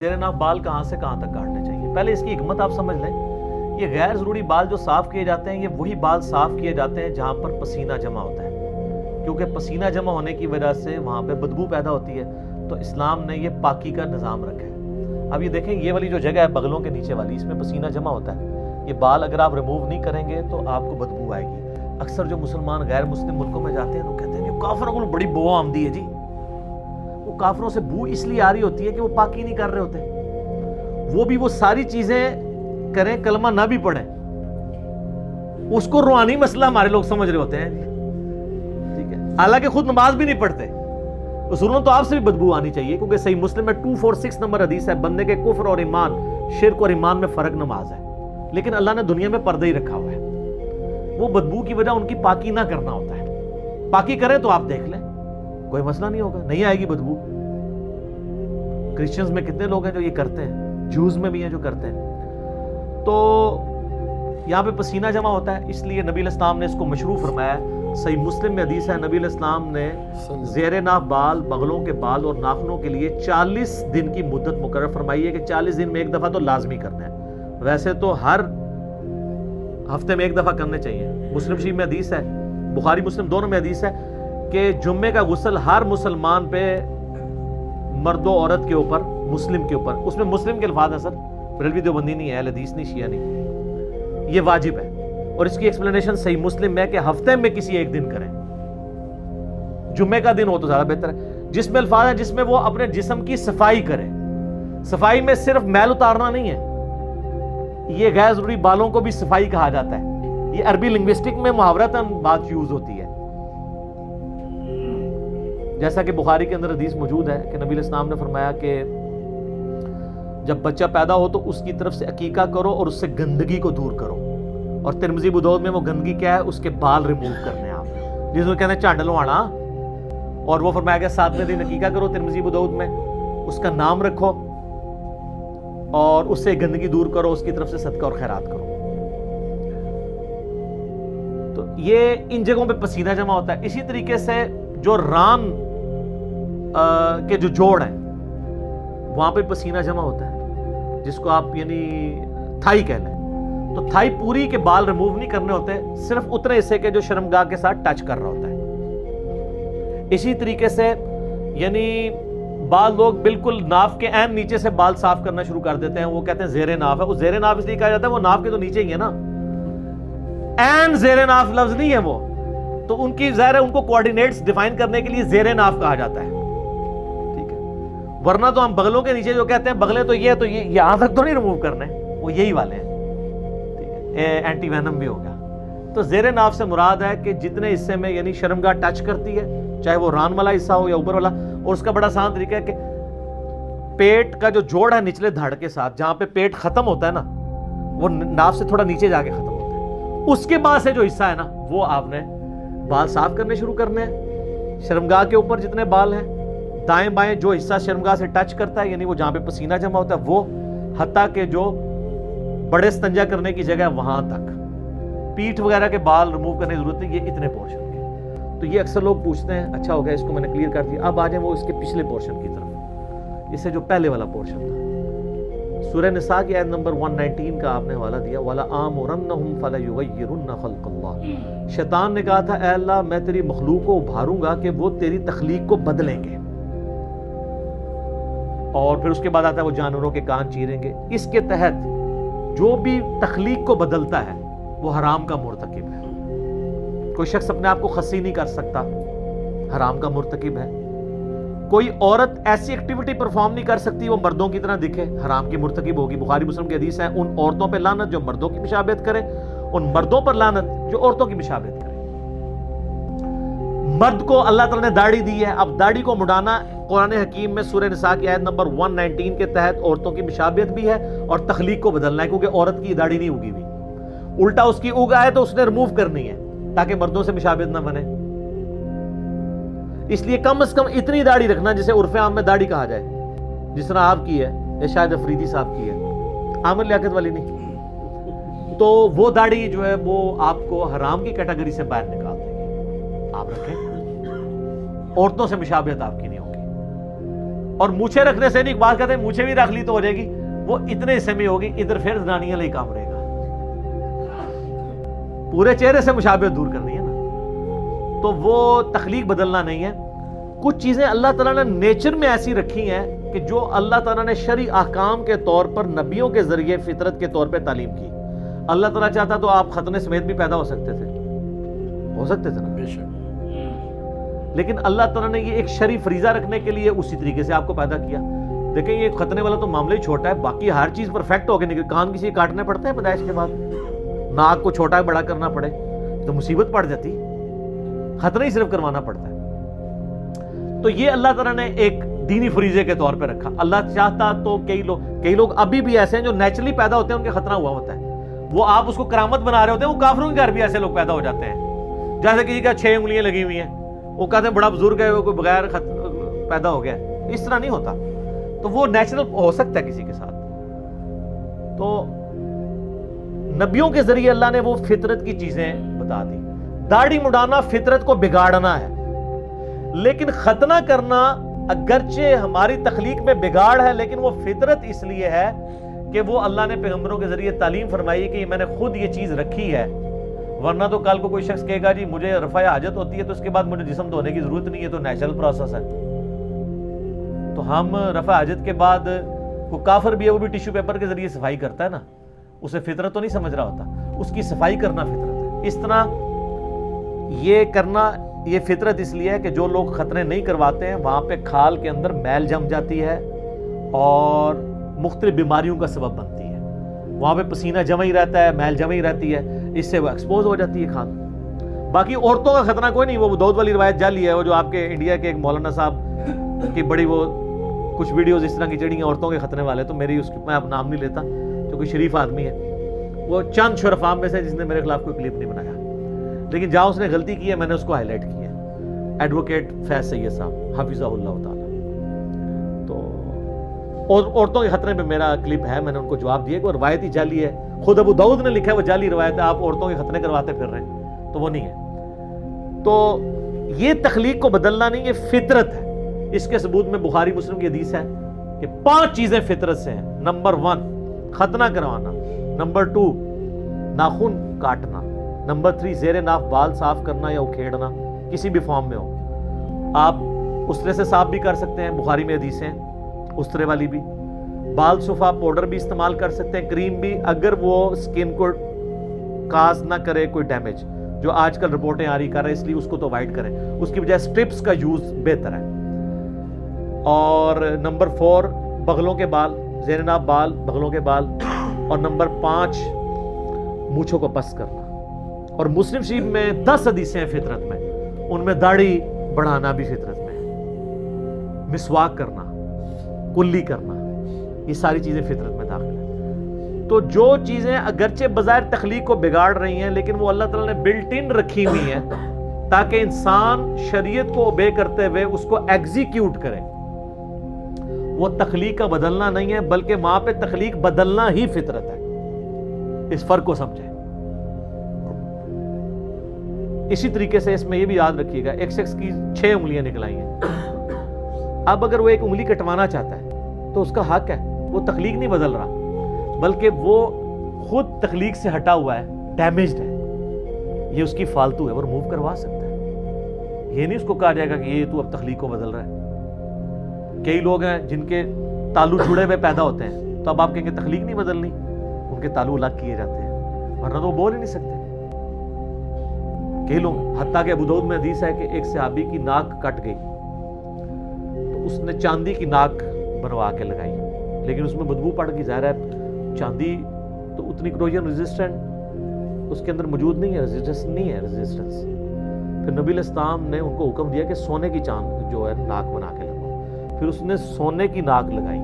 زیر ناف بال کہاں سے کہاں تک کاٹنے چاہیے؟ پہلے اس کی حکمت آپ سمجھ لیں. یہ غیر ضروری بال جو صاف کیے جاتے ہیں، یہ وہی بال صاف کیے جاتے ہیں جہاں پر پسینہ جمع ہوتا ہے، کیونکہ پسینہ جمع ہونے کی وجہ سے وہاں پہ بدبو پیدا ہوتی ہے. تو اسلام نے یہ پاکی کا نظام رکھا ہے. اب یہ دیکھیں، یہ والی جو جگہ ہے بغلوں کے نیچے والی، اس میں پسینہ جمع ہوتا ہے. یہ بال اگر آپ ریموو نہیں کریں گے تو آپ کو بدبو آئے گی. اکثر جو مسلمان غیر مسلم ملکوں میں جاتے ہیں تو کہتے ہیں یہ کافروں کو بڑی بو آمدی ہے. جی، وہ کافروں سے بو اس لیے آ رہی ہوتی ہے کہ وہ پاکی نہیں کر رہے ہوتے. وہ بھی وہ ساری چیزیں کریں، کلمہ نہ بھی پڑھیں، اس کو روحانی مسئلہ ہمارے لوگ سمجھ رہے ہوتے ہیں. ٹھیک ہے، حالانکہ خود نماز بھی نہیں پڑھتے. اصولوں تو آپ سے بھی بدبو آنی چاہیے، کیونکہ صحیح مسلم میں 246 نمبر حدیث ہے، بندے کے کفر اور ایمان، شرک اور ایمان میں فرق نماز ہے. لیکن اللہ نے دنیا میں پردہ ہی رکھا ہوا ہے. وہ بدبو کی وجہ ان کی پاکی نہ کرنا ہوتا ہے. پاکی کریں تو آپ دیکھ لیں، کوئی مسئلہ نہیں ہوگا، نہیں آئے گی بدبو. کرسچنز میں کتنے لوگ ہیں جو یہ کرتے ہیں، جوز میں بھی ہیں جو کرتے ہیں. تو یہاں پہ پسینہ جمع ہوتا ہے، اس لیے نبی علیہ السلام نے اس کو مشروع فرمایا. صحیح مسلم میں حدیث ہے، نبی علیہ السلام نے زیر ناف بال، بغلوں کے بال اور ناخنوں کے لیے 40 دن کی مدت مقرر فرمائی ہے کہ 40 دن میں ایک دفعہ تو لازمی کرنا ہے. ویسے تو ہر ہفتے میں ایک دفعہ کرنے چاہیے. مسلم شریف میں حدیث ہے، بخاری مسلم دونوں میں حدیث ہے کہ جمعے کا غسل ہر مسلمان پہ، مرد و عورت کے اوپر، مسلم کے اوپر، اس میں مسلم کے الفاظ ہیں سر، بریلوی دیوبندی نہیں ہے، اہل حدیث نہیں، شیعہ نہیں، یہ واجب ہے. اور اس کی ایکسپلینیشن صحیح مسلم میں کہ ہفتے میں کسی ایک دن کریں، جمعے کا دن ہو تو زیادہ بہتر ہے. جس میں الفاظ ہیں جس میں وہ اپنے جسم کی صفائی کرے. صفائی میں صرف میل اتارنا نہیں ہے، یہ غیر ضروری بالوں کو بھی صفائی کہا جاتا ہے. یہ عربی لنگوسٹک میں محاورتاً بات یوز ہوتی ہے. جیسا کہ بخاری کے اندر حدیث موجود ہے کہ نبی علیہ السلام نے فرمایا کہ جب بچہ پیدا ہو تو اس کی طرف سے عقیقہ کرو اور اس سے گندگی کو دور کرو. اور ترمذی ابو داؤد میں وہ گندگی کیا ہے؟ اس کے بال ریموو کرنے ہیں آپ، جس کو کہتے ہیں چانڈ لوانا. اور وہ فرمایا کہ 7ویں دن عقیقہ کرو، ترمذی ابو داؤد میں، اس کا نام رکھو اور اس سے گندگی دور کرو، اس کی طرف سے صدقہ اور خیرات کرو. تو یہ ان جگہوں پہ پسینہ جمع ہوتا ہے. اسی طریقے سے جو ران کے جو جوڑ ہیں وہاں پہ پسینہ جمع ہوتا ہے، جس کو آپ یعنی تھائی کہہ لیں. تو تھائی پوری کے بال ریموو نہیں کرنے ہوتے، صرف اتنے حصے کے جو شرمگاہ کے ساتھ ٹچ کر رہا ہوتا ہے. اسی طریقے سے یعنی بعض لوگ بالکل ناف کے عین نیچے سے بال صاف کرنا شروع کر دیتے ہیں، وہ کہتے ہیں زیر ناف ہے. وہ زیر ناف اس لیے کہا جاتا ہے، وہ ناف کے تو نیچے ہی ہے نا، عین زیر ناف لفظ نہیں ہے وہ. تو ان کی ظاہر ہے ان کو کوارڈینیٹس ڈیفائن کرنے کے لیے زیر ناف کہا جاتا ہے. ٹھیک ہے، ورنہ تو ہم بغلوں کے نیچے جو کہتے ہیں بغلیں تو یہ یہاں تک تو نہیں ریموو کرنے، وہ یہی والے ہیں. اینٹی وینم بھی ہوگا. تو زیر ناف سے مراد ہے کہ جتنے حصے میں یعنی شرمگاہ ٹچ کرتی ہے، چاہے وہ ران والا حصہ ہو یا اوپر والا. اور اس کا بڑا آسان طریقہ ہے کہ پیٹ کا جو جوڑ ہے نچلے دھڑ کے ساتھ، جہاں پہ پیٹ ختم ہوتا ہے نا، وہ ناف سے تھوڑا نیچے جا کے ختم ہوتا ہے، اس کے بعد سے جو حصہ ہے نا وہ آپ نے بال صاف کرنے شروع کرنے ہیں. شرمگاہ کے اوپر جتنے بال ہیں، دائیں بائیں جو حصہ شرمگاہ سے ٹچ کرتا ہے، یعنی وہ جہاں پہ پسینہ جمع ہوتا ہے، وہ حتیٰ کہ جو بڑے استنجا کرنے کی جگہ ہے وہاں تک، پیٹھ وغیرہ کے بال ریموو کرنے کی ضرورت ہے، یہ اتنے پورشن کے. تو یہ اکثر لوگ پوچھتے ہیں، اچھا ہو گیا اس کو میں نے کلیئر کر دیا. اب آ جائیں وہ اس کے پچھلے پورشن کی طرف، اس سے جو پہلے والا پورشن تھا. سورہ نساء کی آیت نمبر 119 کا آپ نے حوالہ دیا، وَلَآمُرَنَّهُمْ فَلَيُغَيِّرُنَّ خَلْقَ اللَّهِ. شیطان نے کہا تھا اے اللہ میں تیری مخلوق کو ابھاروں گا کہ وہ تیری تخلیق کو بدلیں گے. اور پھر اس کے بعد آتا ہے وہ جانوروں کے کان چیریں گے. اس کے تحت جو بھی تخلیق کو بدلتا ہے وہ حرام کا مرتکب ہے. کوئی شخص اپنے آپ کو خصی نہیں کر سکتا، حرام کا مرتکب ہے. کوئی عورت ایسی ایکٹیویٹی پرفارم نہیں کر سکتی وہ مردوں کی طرح دکھے، حرام کی مرتکب ہوگی. بخاری مسلم کی حدیث ہے، ان عورتوں پہ لعنت جو مردوں کی مشابہت کرے، ان مردوں پر لعنت جو عورتوں کی مشابہت کرے. مرد کو اللہ تعالیٰ نے داڑھی دی ہے، اب داڑھی کو مڈانا قرآن حکیم میں سورہ نساء کی آیت نمبر 119 کے تحت عورتوں کی مشابہت بھی ہے اور تخلیق کو بدلنا ہے، کیونکہ عورت کی داڑھی نہیں اگی ہوئی، الٹا اس کی اگا ہے تو اس نے ریموو کرنی ہے تاکہ مردوں سے مشابہت نہ بنے. اس لیے کم از کم اتنی داڑھی رکھنا جسے عرف عام میں داڑھی کہا جائے، جس طرح آپ کی ہے یا شاید افریدی صاحب کی ہے، عامر لیاقت والی نہیں. تو وہ داڑھی جو ہے وہ آپ کو حرام کی کیٹیگری سے باہر نکال دے گی. آپ رکھیں، عورتوں سے مشابہت آپ کی نہیں ہوگی. اور مونچھیں رکھنے سے نہیں، بات کہتے ہیں مونچھیں بھی رکھ لی تو ہو جائے گی، وہ اتنے حصے میں ہوگی، ادھر پھر زنانیاں لے کام رہے گا. پورے چہرے سے مشابہت دور کرنی ہے نا. تو وہ تخلیق بدلنا نہیں ہے. کچھ چیزیں اللہ تعالیٰ نے نیچر میں ایسی رکھی ہیں کہ جو اللہ تعالیٰ نے شرعی احکام کے طور پر نبیوں کے ذریعے فطرت کے طور پہ تعلیم کی. اللہ تعالیٰ چاہتا تو آپ ختنے سمیت بھی پیدا ہو سکتے تھے نا، بے شک. لیکن اللہ تعالیٰ نے یہ ایک شرعی فریضہ رکھنے کے لیے اسی طریقے سے آپ کو پیدا کیا. دیکھیں یہ ختنے والا تو معاملہ ہی چھوٹا ہے، باقی ہر چیز پرفیکٹ ہو کے نکل. کان کسی کاٹنے پڑتے ہیں پیدائش کے بعد، ناک کو چھوٹا بڑا کرنا پڑے تو مصیبت پڑ جاتی. ختنہ ہی صرف کروانا پڑتا ہے. تو یہ اللہ تعالیٰ نے ایک دینی فریضے کے طور پہ رکھا. اللہ چاہتا تو کئی لوگ ابھی بھی ایسے ہیں جو نیچرلی پیدا ہوتے ہیں، ان کے ختنہ ہوا ہوتا ہے، وہ آپ اس کو کرامت بنا رہے ہوتے ہیں. وہ کافروں کے گھر بھی ایسے لوگ پیدا ہو جاتے ہیں، جیسے کسی کا 6 انگلیاں لگی ہوئی ہیں، وہ کہتے ہیں بڑا بزرگ ہے، وہ کوئی بغیر پیدا ہو گیا. اس طرح نہیں ہوتا. تو وہ نیچرل ہو سکتا ہے کسی کے ساتھ. تو نبیوں کے ذریعے اللہ نے وہ فطرت کی چیزیں بتا دی. داڑھی مڈانا فطرت کو بگاڑنا ہے، لیکن ختنہ کرنا اگرچہ ہماری تخلیق میں بگاڑ ہے، لیکن وہ فطرت اس لیے ہے کہ وہ اللہ نے پیغمبروں کے ذریعے تعلیم فرمائی کہ میں نے خود یہ چیز رکھی ہے. ورنہ تو کل کو کوئی شخص کہے گا جی مجھے رفع حاجت ہوتی ہے تو اس کے بعد مجھے جسم دھونے کی ضرورت نہیں ہے، تو نیچرل پروسیس ہے. تو ہم رفع حاجت کے بعد کوئی کافر بھی ہے، وہ بھی ٹیشو پیپر کے ذریعے صفائی کرتا ہے نا، اسے فطرت تو نہیں سمجھ رہا ہوتا، اس کی صفائی کرنا فطرت ہے. اس طرح یہ کرنا یہ فطرت اس لیے ہے کہ جو لوگ ختنے نہیں کرواتے ہیں وہاں پہ کھال کے اندر میل جم جاتی ہے اور مختلف بیماریوں کا سبب بنتی ہے. وہاں پہ پسینہ جمع ہی رہتا ہے، میل جمع ہی رہتی ہے، اس سے وہ ایکسپوز ہو جاتی ہے کھال. باقی عورتوں کا ختنہ کوئی نہیں، وہ دودھ والی روایت جعلی ہے. وہ جو آپ کے انڈیا کے ایک مولانا صاحب کی بڑی وہ کچھ ویڈیوز اس طرح کی چڑی ہیں عورتوں کے ختنے والے، تو میری اس کی میں اب نام نہیں لیتا، جو کوئی شریف آدمی ہے، وہ چند شرفاء میں سے جس نے میرے خلاف کوئی کلپ نہیں بنایا، لیکن جہاں اس نے غلطی کی ہے میں نے اس کو ہائی لائٹ کی ہے. ایڈوکیٹ فیض سید صاحب حفظہ اللہ تعالی. تو اور عورتوں کے خطرے پہ میرا کلپ ہے، میں نے ان کو جواب دیا کہ وہ روایت ہی جعلی ہے. خود ابو داؤد نے لکھا ہے وہ جعلی روایت ہے، آپ عورتوں کے ختنے کرواتے پھر رہے ہیں، تو وہ نہیں ہے. تو یہ تخلیق کو بدلنا نہیں، یہ فطرت ہے. اس کے ثبوت میں بخاری مسلم کی حدیث ہے کہ 5 چیزیں فطرت سے ہیں. نمبر 1 ختنہ کروانا، نمبر 2 ناخن کاٹنا، نمبر 3 زیر ناف بال صاف کرنا یا اکھیڑنا کسی بھی فارم میں ہو. آپ اسطرے سے صاف بھی کر سکتے ہیں، بخاری میں حدیث ہیں اسطرے والی بھی. بال صفا پاؤڈر بھی استعمال کر سکتے ہیں، کریم بھی، اگر وہ سکن کو کاز نہ کرے کوئی ڈیمیج، جو آج کل رپورٹیں آ رہی کر رہے ہیں، اس لیے اس کو تو اوائڈ کریں، اس کی بجائے سٹرپس کا یوز بہتر ہے. اور نمبر 4 بغلوں کے بال، زیر ناف بال، بغلوں کے بال. اور نمبر 5 مونچھوں کو پس کرنا. اور مسلم شریف میں 10 حدیثیں ہیں فطرت میں، ان میں داڑھی بڑھانا بھی فطرت میں ہے، مسواک کرنا، کلی کرنا، یہ ساری چیزیں فطرت میں داخل ہیں. تو جو چیزیں اگرچہ بظاہر تخلیق کو بگاڑ رہی ہیں، لیکن وہ اللہ تعالیٰ نے بلٹ ان رکھی ہوئی ہیں تاکہ انسان شریعت کو اوبے کرتے ہوئے اس کو ایگزیکیوٹ کرے. وہ تخلیق کا بدلنا نہیں ہے، بلکہ وہاں پہ تخلیق بدلنا ہی فطرت ہے. اس فرق کو سمجھیں. اسی طریقے سے اس میں یہ بھی یاد رکھیے گا، ایک شخص کی 6 انگلیاں نکل آئی ہیں. اب اگر وہ ایک انگلی کٹوانا چاہتا ہے تو اس کا حق ہے، وہ تخلیق نہیں بدل رہا، بلکہ وہ خود تخلیق سے ہٹا ہوا ہے، ڈیمیجڈ ہے، یہ اس کی فالتو ہے، وہ ریموو کروا سکتا ہے. یہ نہیں اس کو کہا جائے گا کہ یہ تو اب تخلیق کو بدل رہا ہے. کئی لوگ ہیں جن کے تالو جڑے ہوئے پیدا ہوتے ہیں، تو اب آپ کہیں گے تخلیق نہیں بدلنی، ان کے تالو الگ کیے جاتے ہیں، ورنہ تو وہ بول ہی نہیں سکتے. کئی لوگ، حتیٰ کہ ابو داؤد میں حدیث ہے کہ ایک صحابی کی ناک کٹ گئی تو اس نے چاندی کی ناک بنوا کے لگائی، لیکن اس میں بدبو پڑ گئی. ظاہر ہے چاندی تو اتنی کروجن ریزسٹنٹ اس کے اندر موجود نہیں ہے، ریزسٹنس نہیں ہے، ریزسٹنس. پھر نبی علیہ السلام نے ان کو حکم دیا کہ سونے کی چاند جو ہے ناک بنا کے لگاؤ. پھر اس نے سونے کی ناک لگائی.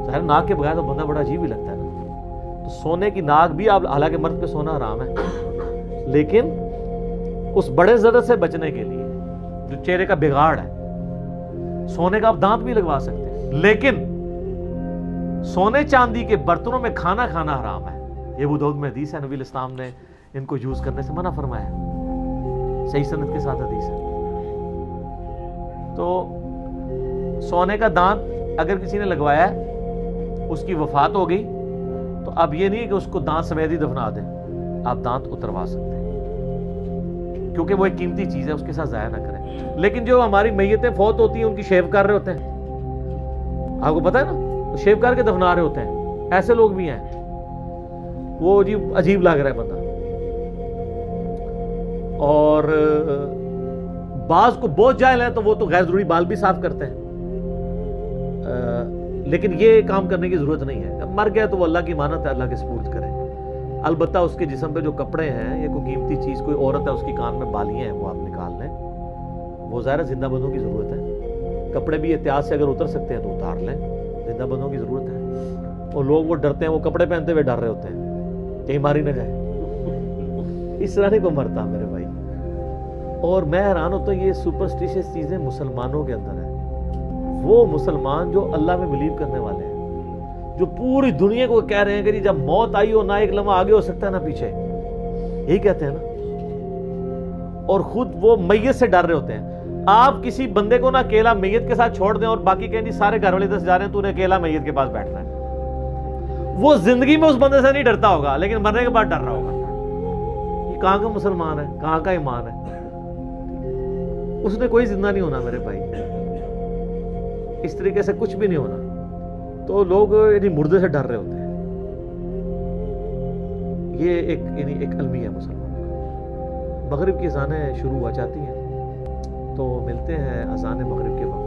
ظاہر ناک کے بغیر تو بندہ بڑا عجیب ہی لگتا ہے نا. تو سونے کی ناک بھی، آپ حالانکہ مرد پہ سونا حرام ہے، لیکن اس بڑے ضرر سے بچنے کے لیے جو چہرے کا بگاڑ ہے، سونے کا آپ دانت بھی لگوا سکتے ہیں، لیکن سونے چاندی کے برتنوں میں کھانا کھانا حرام ہے. یہ ابو داؤد میں حدیث ہے، نبی علیہ السلام نے ان کو یوز کرنے سے منع فرمایا، صحیح سند کے ساتھ حدیث ہے. تو سونے کا دانت اگر کسی نے لگوایا ہے اس کی وفات ہو گئی تو اب یہ نہیں کہ اس کو دانت سمیت ہی دفنا دیں, آپ دانت اتروا سکتے ہیں کیونکہ وہ ایک قیمتی چیز ہے, اس کے ساتھ ضائع نہ کریں. لیکن جو ہماری میتیں فوت ہوتی ہیں ان کی شیو کر رہے ہوتے ہیں, آپ کو پتا ہے نا, شیو کر کے دفنا رہے ہوتے ہیں, ایسے لوگ بھی ہیں, وہ عجیب لگ رہا ہے بندہ. اور بعض کو بہت جاہل ہیں تو وہ تو غیر ضروری بال بھی صاف کرتے ہیں, لیکن یہ کام کرنے کی ضرورت نہیں ہے. مر گیا تو وہ اللہ کی امانت ہے, اللہ کے سپرد کریں. البتہ اس کے جسم پہ جو کپڑے ہیں یا کوئی قیمتی چیز, کوئی عورت ہے اس کی کان میں بالیاں ہیں, وہ آپ نکال لیں, وہ ظاہر زندہ بندوں کی ضرورت ہے. کپڑے بھی احتیاط سے اگر اتر سکتے ہیں تو اتار لیں, زندہ بندوں کی ضرورت ہے. اور لوگ وہ ڈرتے ہیں, وہ کپڑے پہنتے ہوئے ڈر رہے ہوتے ہیں کہیں ماری نہ جائے. اس طرح نہیں کو مرتا میرے بھائی. اور میں حیران ہوتا ہوں یہ سپرسٹیشس چیزیں مسلمانوں کے اندر ہیں. وہ مسلمان جو اللہ میں بلیو کرنے والے ہیں, جو پوری دنیا کو کہہ رہے ہیں کہ جب موت آئی ہو نہ ایک لمحہ آگے ہو سکتا ہے نہ پیچھے, یہی کہتے ہیں نا, اور خود وہ میت سے ڈر رہے ہوتے ہیں. آپ کسی بندے کو نہ اکیلا میت کے ساتھ چھوڑ دیں اور باقی کہیں جی سارے گھر والے دس جا رہے ہیں, تو نے اکیلا میت کے پاس بیٹھنا ہے. وہ زندگی میں اس بندے سے نہیں ڈرتا ہوگا لیکن مرنے کے بعد ڈر رہا ہوگا. یہ کہاں کا مسلمان ہے, کہاں کا ایمان ہے؟ اس نے کوئی زندہ نہیں ہونا میرے بھائی, اس طریقے سے کچھ بھی نہیں ہونا. تو لوگ یعنی مردے سے ڈر رہے ہوتے ہیں. یہ ایک المیہ ہے مسلمان کا. مغرب کی اذانیں شروع ہو جاتی ہیں, تو ملتے ہیں اذان مغرب کے وقت.